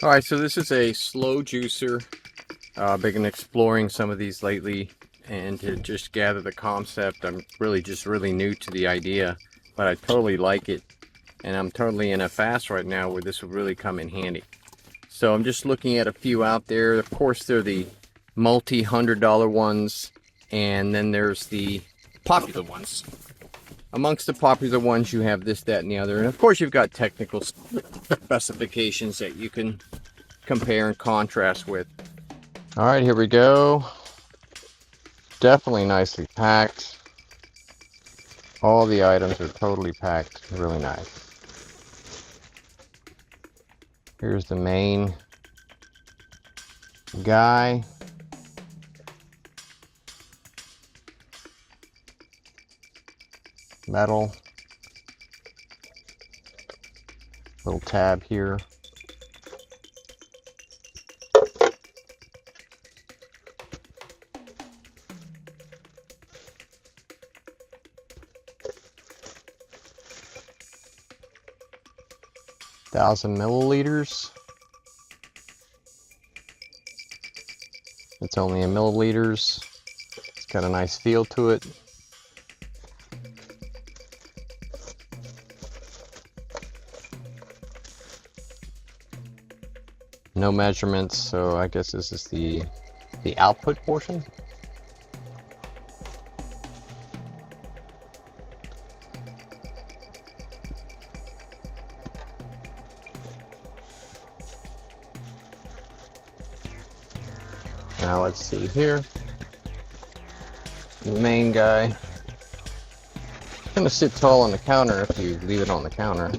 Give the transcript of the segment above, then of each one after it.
All right, so this is a slow juicer. Been exploring some of these lately, and to just gather the concept, I'm really new to the idea, but I totally like it, and I'm totally in a fast right now where this would really come in handy. So I'm just looking at a few out there. Of course, they're the multi-$100 ones, and then there's the popular ones. Amongst the popular ones, you have this, that, and the other, and of course, you've got technical specifications that you can compare and contrast with. All right, here we go. Definitely nicely packed. All the items are totally packed, really nice. Here's the main guy. Metal. Little tab here. Thousand milliliters. It's only in milliliters. It's got a nice feel to it. No measurements, so I guess this is the output portion. Now let's see here. The main guy. It's gonna sit tall on the counter if you leave it on the counter.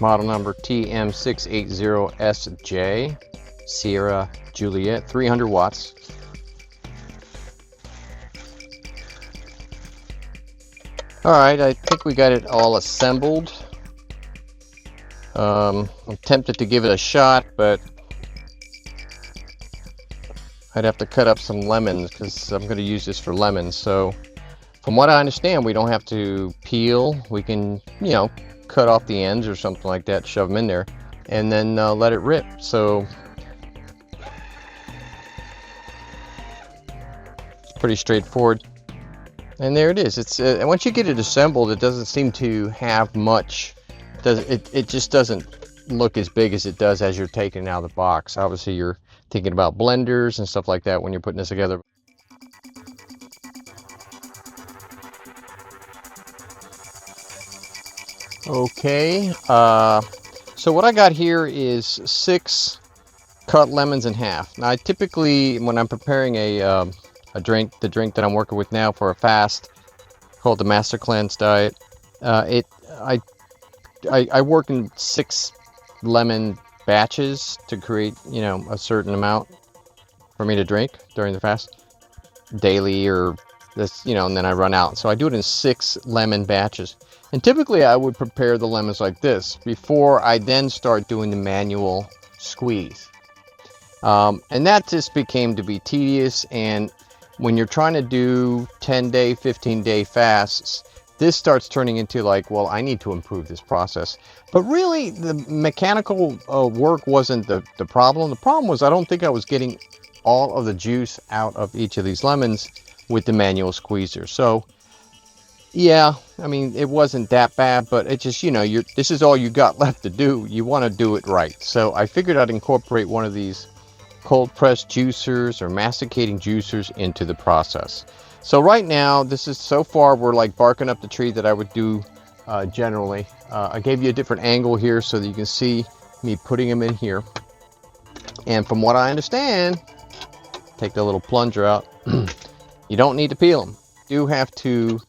Model number TM-680SJ, Sierra Juliet, 300 watts. Alright, I think we got it all assembled. I'm tempted to give it a shot, but I'd have to cut up some lemons because I'm going to use this for lemons. So from what I understand, we don't have to peel. We can, cut off the ends or something like that, shove them in there, and then let it rip. So it's pretty straightforward. And there it is. It's once you get it assembled, it doesn't seem to have much. It just doesn't look as big as it does as you're taking it out of the box. Obviously, you're thinking about blenders and stuff like that when you're putting this together. Okay, so what I got here is 6 cut lemons in half. Now, I typically, when I'm preparing a drink, the drink that I'm working with now for a fast, called the Master Cleanse diet, I work in 6 lemon batches to create, a certain amount for me to drink during the fast, daily or this, and then I run out. So I do it in 6 lemon batches. And typically I would prepare the lemons like this before I then start doing the manual squeeze. And that just became to be tedious. And when you're trying to do 10-day, 15-day fasts, this starts turning into like, well, I need to improve this process. But really, the mechanical work wasn't the problem. The problem was I don't think I was getting all of the juice out of each of these lemons with the manual squeezer. So yeah, I mean, it wasn't that bad, but it just, this is all you got left to do. You want to do it right. So I figured I'd incorporate one of these cold press juicers or masticating juicers into the process. So right now, so far, we're like barking up the tree that I would do generally. I gave you a different angle here so that you can see me putting them in here. And from what I understand, take the little plunger out, you don't need to peel them. You have to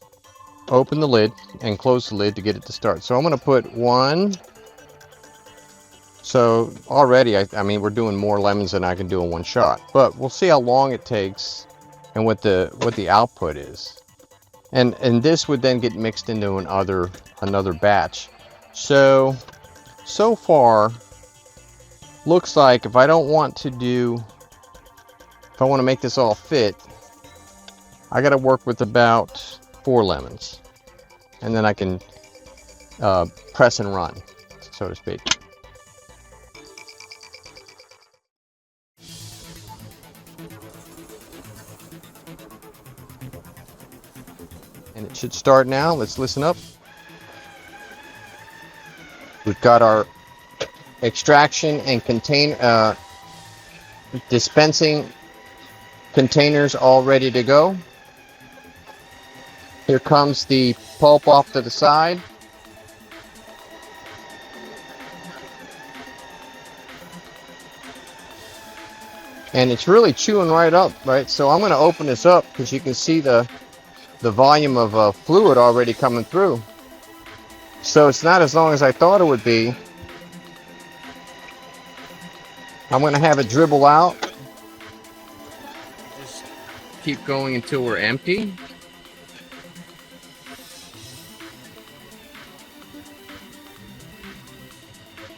open the lid and close the lid to get it to start. So I'm going to put 1. So already, I mean, we're doing more lemons than I can do in one shot. But we'll see how long it takes and what the output is. And this would then get mixed into another batch. So far, looks like if I want to make this all fit, I got to work with about 4 lemons, and then I can press and run, so to speak. And it should start now. Let's listen up. We've got our extraction and dispensing containers all ready to go. Here comes the pulp off to the side. And it's really chewing right up, right? So I'm going to open this up because you can see the volume of fluid already coming through. So it's not as long as I thought it would be. I'm going to have it dribble out. Just keep going until we're empty.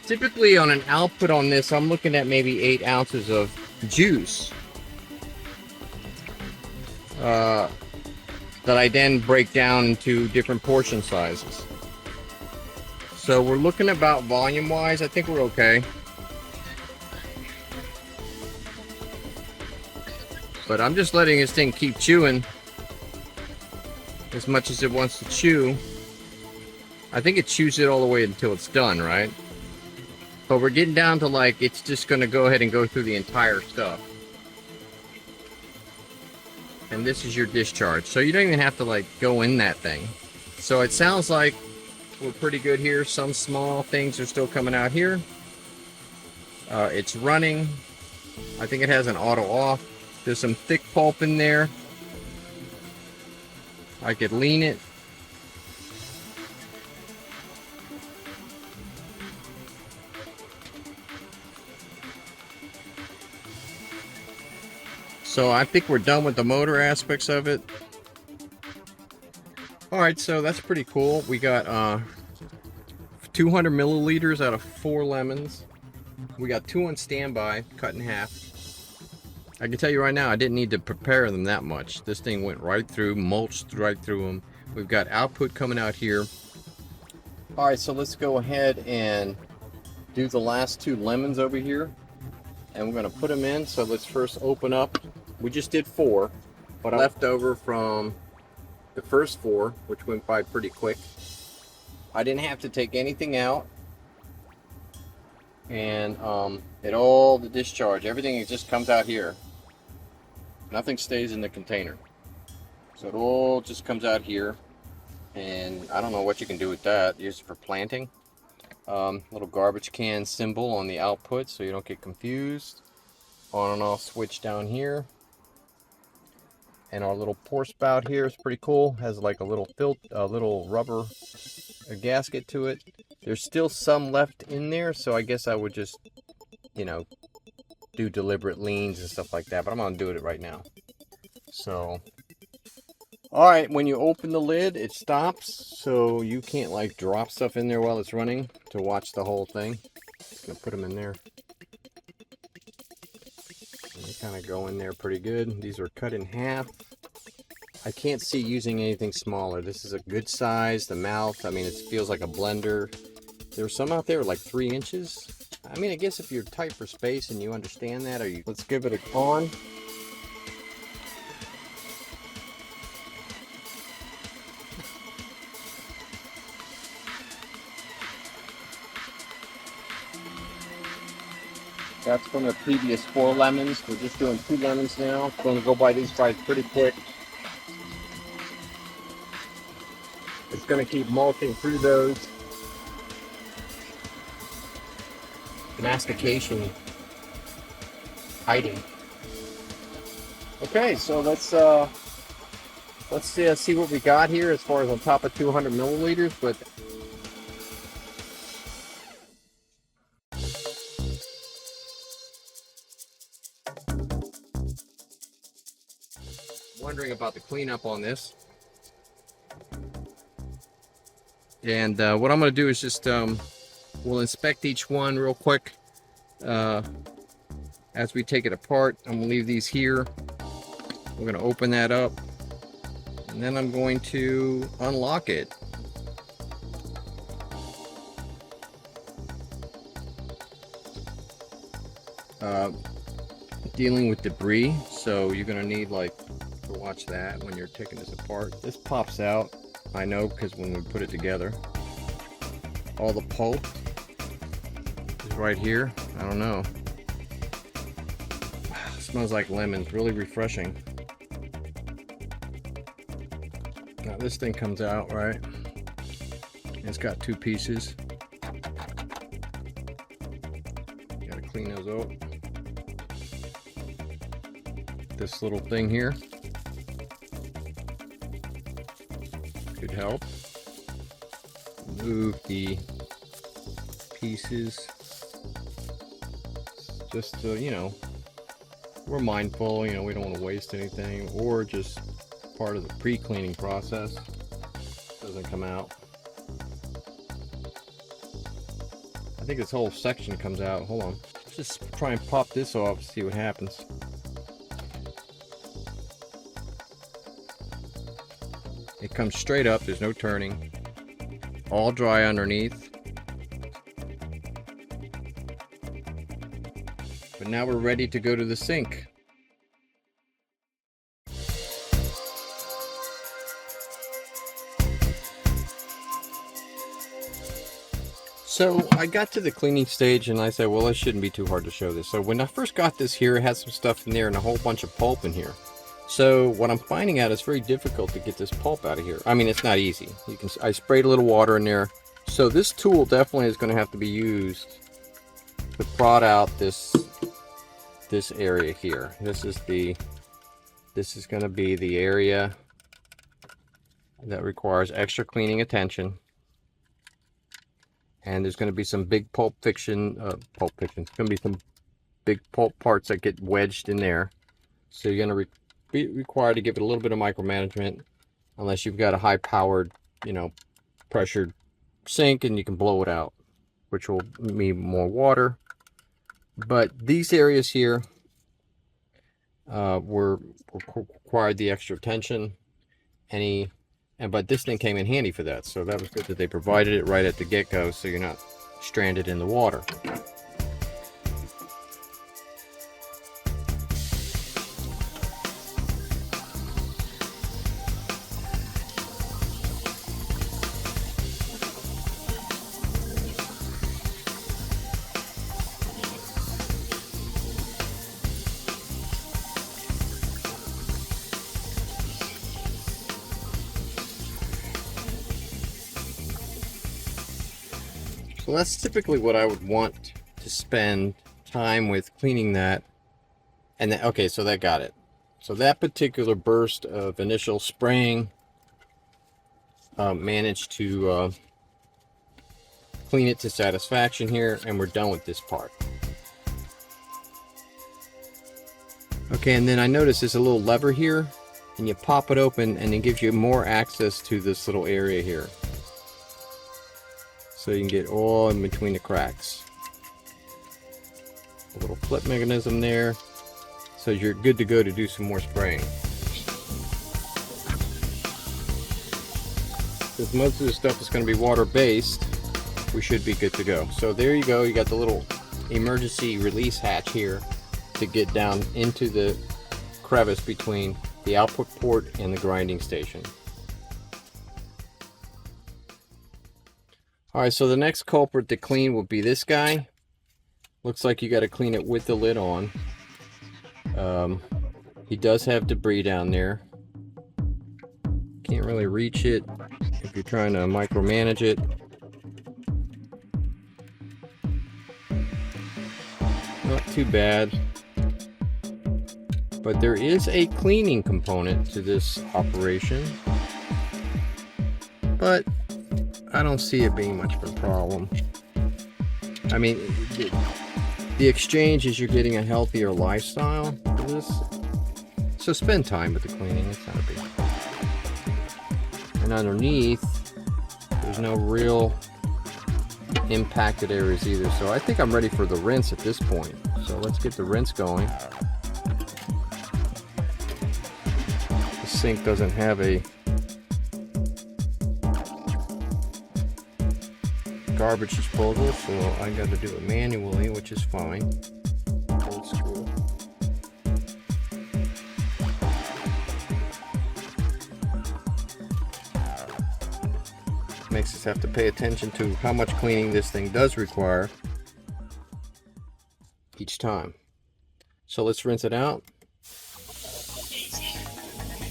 Typically on an output on this, I'm looking at maybe 8 ounces of juice that I then break down into different portion sizes. So we're looking about volume-wise, I think we're okay. But I'm just letting this thing keep chewing as much as it wants to chew. I think it chews it all the way until it's done, right? But we're getting down to like, it's just gonna go ahead and go through the entire stuff. And this is your discharge. So you don't even have to like go in that thing. So it sounds like we're pretty good here. Some small things are still coming out here. It's running. I think it has an auto off. There's some thick pulp in there. I could lean it. So I think we're done with the motor aspects of it. Alright, so that's pretty cool. We got 200 milliliters out of 4 lemons. We got 2 on standby, cut in half. I can tell you right now, I didn't need to prepare them that much. This thing went right through, mulched right through them. We've got output coming out here. Alright, so let's go ahead and do the last 2 lemons over here. And we're going to put them in. So let's first open up. We just did 4, but left over from the first 4, which went by pretty quick. I didn't have to take anything out. And the discharge, everything just comes out here. Nothing stays in the container. So it all just comes out here. And I don't know what you can do with that. Use it for planting. Little garbage can symbol on the output so you don't get confused. On and off switch down here. And our little pour spout here is pretty cool. Has like a little rubber gasket to it. There's still some left in there, so I guess I would just, do deliberate leans and stuff like that. But I'm gonna do it right now. So, all right. When you open the lid, it stops, so you can't like drop stuff in there while it's running to watch the whole thing. Just gonna put them in there. They kind of go in there pretty good. These are cut in half. I can't see using anything smaller. This is a good size. The mouth, I mean, it feels like a blender. There's some out there like 3 inches. I mean, I guess if you're tight for space and you understand that, let's give it a on. That's from the previous 4 lemons. We're just doing 2 lemons now. Going to go by these guys pretty quick. It's going to keep mulching through those. Mastication. Hiding. Okay, so let's see what we got here as far as on top of 200 milliliters, but wondering about the cleanup on this. And what I'm going to do is just we'll inspect each one real quick as we take it apart. I'm going to leave these here. We're going to open that up, and then I'm going to unlock it. Dealing with debris, so you're going to need like to watch that when you're taking this apart. This pops out, I know, because when we put it together, all the pulp is right here. I don't know. It smells like lemons, really refreshing. Now this thing comes out, right? It's got two pieces. Gotta clean those up. This little thing here could help move the pieces, just to, you know, we're mindful, you know, we don't want to waste anything, or just part of the pre-cleaning process doesn't come out. I think this whole section comes out. Hold on, let's just try and pop this off, see what happens. It comes straight up, there's no turning, all dry underneath. But now we're ready to go to the sink. So I got to the cleaning stage and I said, well, it shouldn't be too hard to show this. So when I first got this here, it had some stuff in there and a whole bunch of pulp in here. So what I'm finding out is very difficult to get this pulp out of here. I mean, it's not easy. I sprayed a little water in there. So this tool definitely is going to have to be used to prod out this area here. This is going to be the area that requires extra cleaning attention. And there's going to be some big pulp fiction. It's going to be some big pulp parts that get wedged in there. So you're going to be required to give it a little bit of micromanagement, unless you've got a high-powered, you know, pressured sink and you can blow it out, which will mean more water. But these areas here were required the extra attention. But this thing came in handy for that, so that was good that they provided it right at the get-go, so you're not stranded in the water. So that's typically what I would want to spend time with, cleaning that. And then, okay, so that got it. So that particular burst of initial spraying managed to clean it to satisfaction here, and we're done with this part. Okay, and then I noticed there's a little lever here, and you pop it open and it gives you more access to this little area here. So you can get all in between the cracks. A little flip mechanism there, so you're good to go to do some more spraying. Because most of the stuff is going to be water based, we should be good to go. So there you go, you got the little emergency release hatch here to get down into the crevice between the output port and the grinding station. Alright, so the next culprit to clean will be this guy. Looks like you got to clean it with the lid on. He does have debris down there. Can't really reach it if you're trying to micromanage it. Not too bad. But there is a cleaning component to this operation. But I don't see it being much of a problem. I mean, the exchange is you're getting a healthier lifestyle for this. So spend time with the cleaning, it's not a big deal. And underneath, There's no real impacted areas either. So I think I'm ready for the rinse at this point. So let's get the rinse going. The sink doesn't have a garbage disposal, so I got to do it manually, which is fine. Old school. Makes us have to pay attention to how much cleaning this thing does require each time. So let's rinse it out.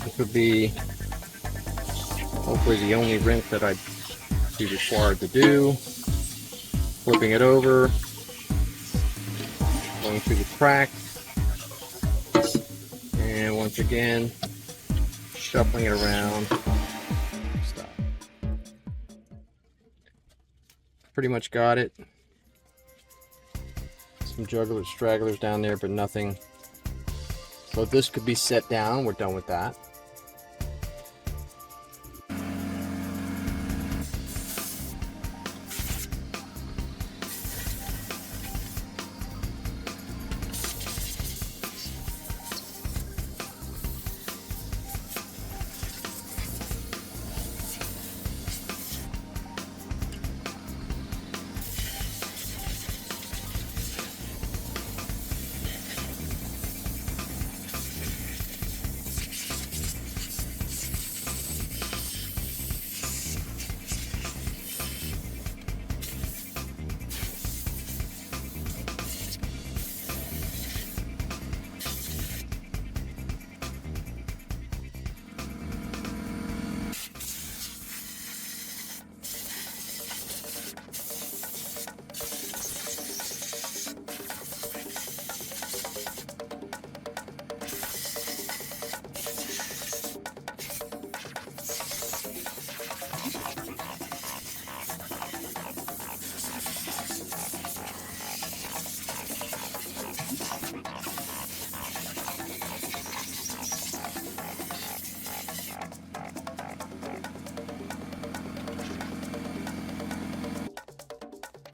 This would be hopefully the only rinse that I'd be required to do. Flipping it over, going through the cracks, and once again shuffling it around. Stop. Pretty much got it. Some jugglers, stragglers down there, but nothing. So this could be set down. We're done with that.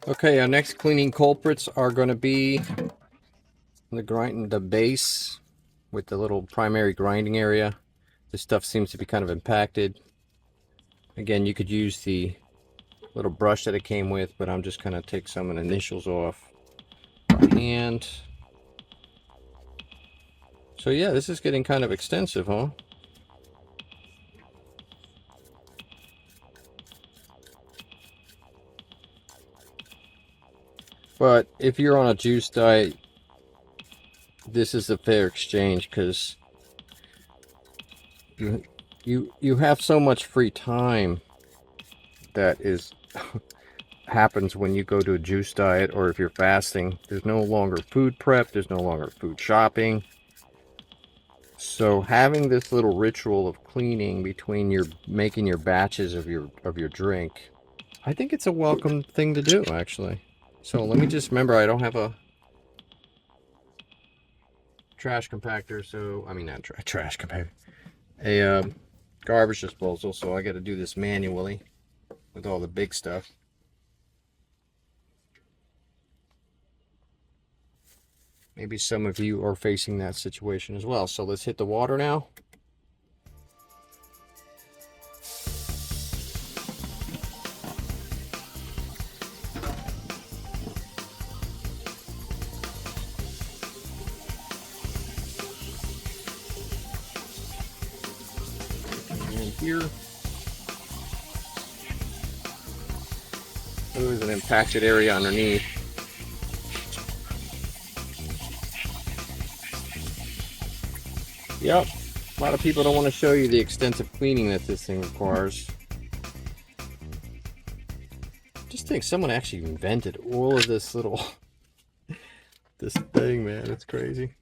Okay, our next cleaning culprits are going to be the base with the little primary grinding area. This stuff seems to be kind of impacted. Again, you could use the little brush that it came with, but I'm just going to take some of the initials off by hand. So yeah, this is getting kind of extensive, huh? But if you're on a juice diet, this is a fair exchange, because you have so much free time that is happens when you go to a juice diet, or if you're fasting. There's no longer food prep, there's no longer food shopping. So having this little ritual of cleaning between your making your batches of your drink, I think it's a welcome thing to do, actually. So let me just remember, I don't have a trash compactor, so I mean not trash compactor, a garbage disposal, so I got to do this manually with all the big stuff. Maybe some of you are facing that situation as well. So let's hit the water now. And here, there's an impacted area underneath. Yep, a lot of people don't want to show you the extensive cleaning that this thing requires. Just think someone actually invented all of this little this thing, man. It's crazy.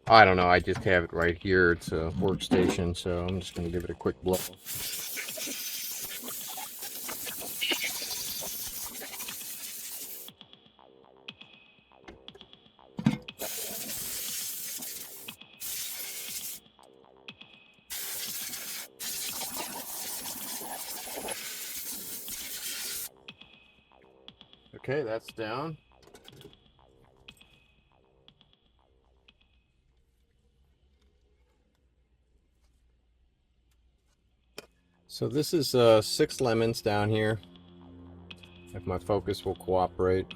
I don't know, I just have it right here. It's a workstation, so I'm just going to give it a quick blow. Okay, that's down. So this is 6 lemons down here, if my focus will cooperate.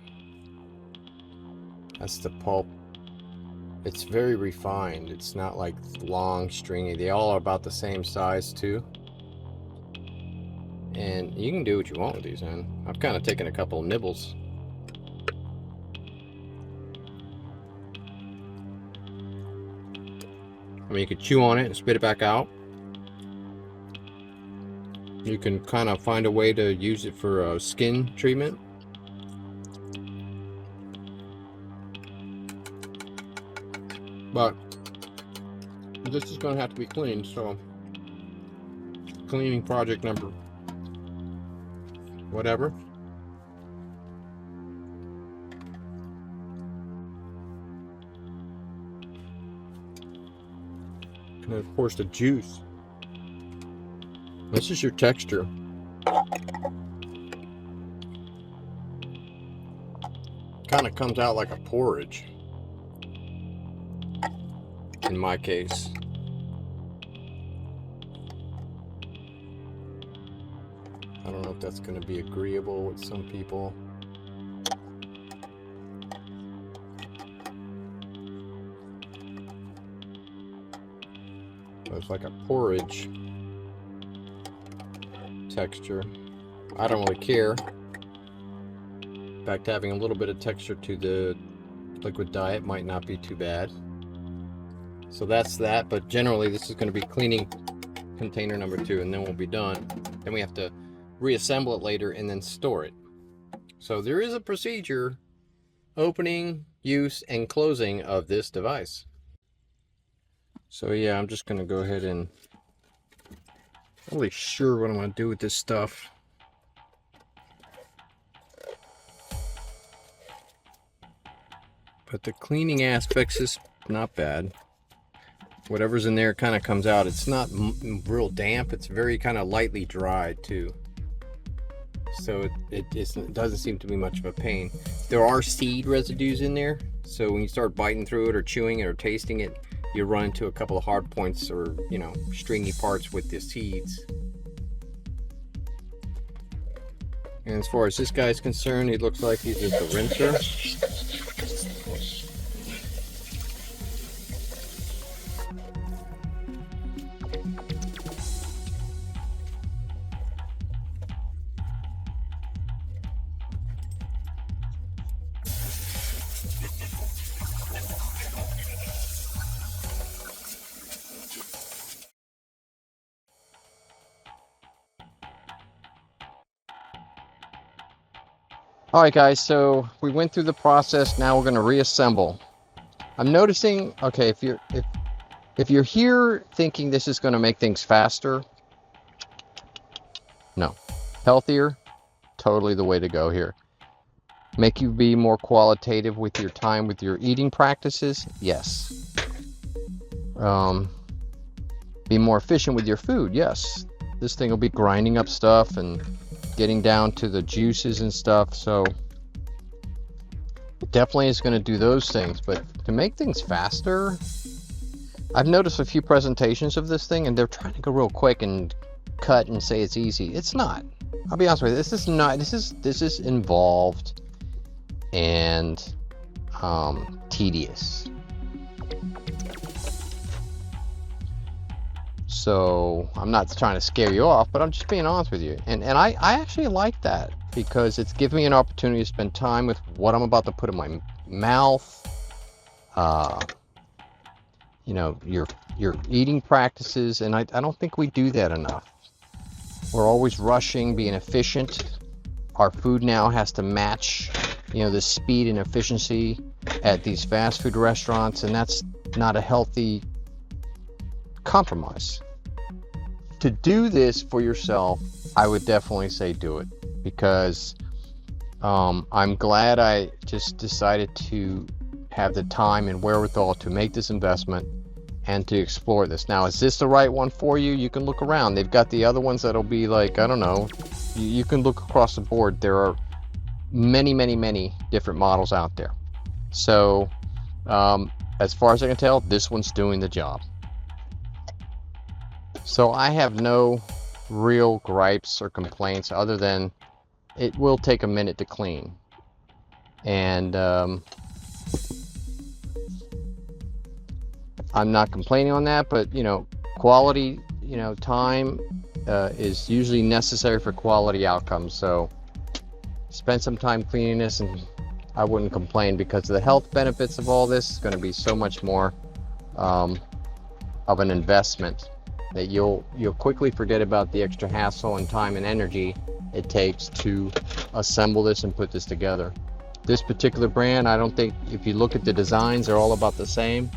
That's the pulp. It's very refined. It's not like long, stringy. They all are about the same size too. And you can do what you want with these, man. I've kind of taken a couple of nibbles. I mean, you could chew on it and spit it back out. You can kind of find a way to use it for skin treatment. But this is going to have to be cleaned, so cleaning project number whatever. And of course the juice. This is your texture. Kind of comes out like a porridge. In my case. I don't know if that's going to be agreeable with some people. It's like a porridge texture. I don't really care. In fact, having a little bit of texture to the liquid diet might not be too bad. So that's that, but generally this is going to be cleaning container number 2, and then we'll be done. Then we have to reassemble it later and then store it. So there is a procedure: opening, use, and closing of this device. So yeah, I'm just going to go ahead and I'm not really sure what I'm going to do with this stuff. But the cleaning aspects is not bad. Whatever's in there kind of comes out. It's not real damp. It's very kind of lightly dried too. So it doesn't seem to be much of a pain. There are seed residues in there. So when you start biting through it or chewing it or tasting it, you run into a couple of hard points or, you know, stringy parts with the seeds. And as far as this guy's concerned, he looks like he's just a rinser. Alright guys, so we went through the process. Now we're going to reassemble. I'm noticing, okay, if you're here thinking this is going to make things faster, no. Healthier, totally the way to go here. Make you be more qualitative with your time, with your eating practices, yes. Be more efficient with your food, yes. This thing will be grinding up stuff and getting down to the juices and stuff, so it definitely is going to do those things. But to make things faster, I've noticed a few presentations of this thing and they're trying to go real quick and cut and say it's easy. It's not. I'll be honest with you, this is not. This is involved and tedious. So I'm not trying to scare you off, but I'm just being honest with you. And I actually like that because it's giving me an opportunity to spend time with what I'm about to put in my mouth. You know, your eating practices, and I don't think we do that enough. We're always rushing, being efficient. Our food now has to match, you know, the speed and efficiency at these fast food restaurants, and that's not a healthy compromise. To do this for yourself, I would definitely say do it, because I'm glad I just decided to have the time and wherewithal to make this investment and to explore this. Now, is this the right one for you? You can look around. They've got the other ones that'll be like, I don't know, you can look across the board. There are many different models out there. So as far as I can tell, this one's doing the job. So I have no real gripes or complaints other than it will take a minute to clean. And I'm not complaining on that, but you know, quality, you know, time is usually necessary for quality outcomes. So spend some time cleaning this, and I wouldn't complain, because the health benefits of all this is going to be so much more of an investment that you'll quickly forget about the extra hassle and time and energy it takes to assemble this and put this together. This particular brand, I don't think, if you look at the designs, they're all about the same.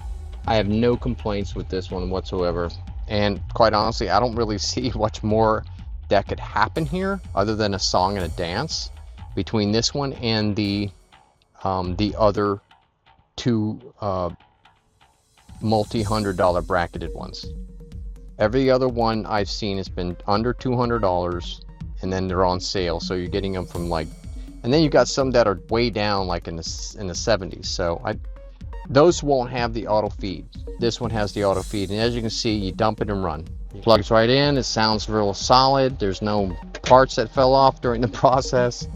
I have no complaints with this one whatsoever. And quite honestly, I don't really see much more that could happen here other than a song and a dance between this one and the other two multi-$100 bracketed ones. Every other one I've seen has been under $200, and then they're on sale, so you're getting them from like, and then you got some that are way down, like in the 70s. So those won't have the auto feed. This one has the auto feed, and as you can see, you dump it and run. It plugs right in. It sounds real solid. There's no parts that fell off during the process,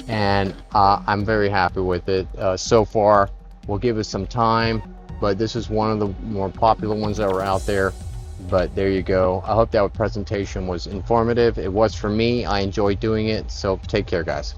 and I'm very happy with it so far. We'll give it some time, but this is one of the more popular ones that were out there. But there you go. I hope that presentation was informative. It was for me. I enjoyed doing it. So take care, guys.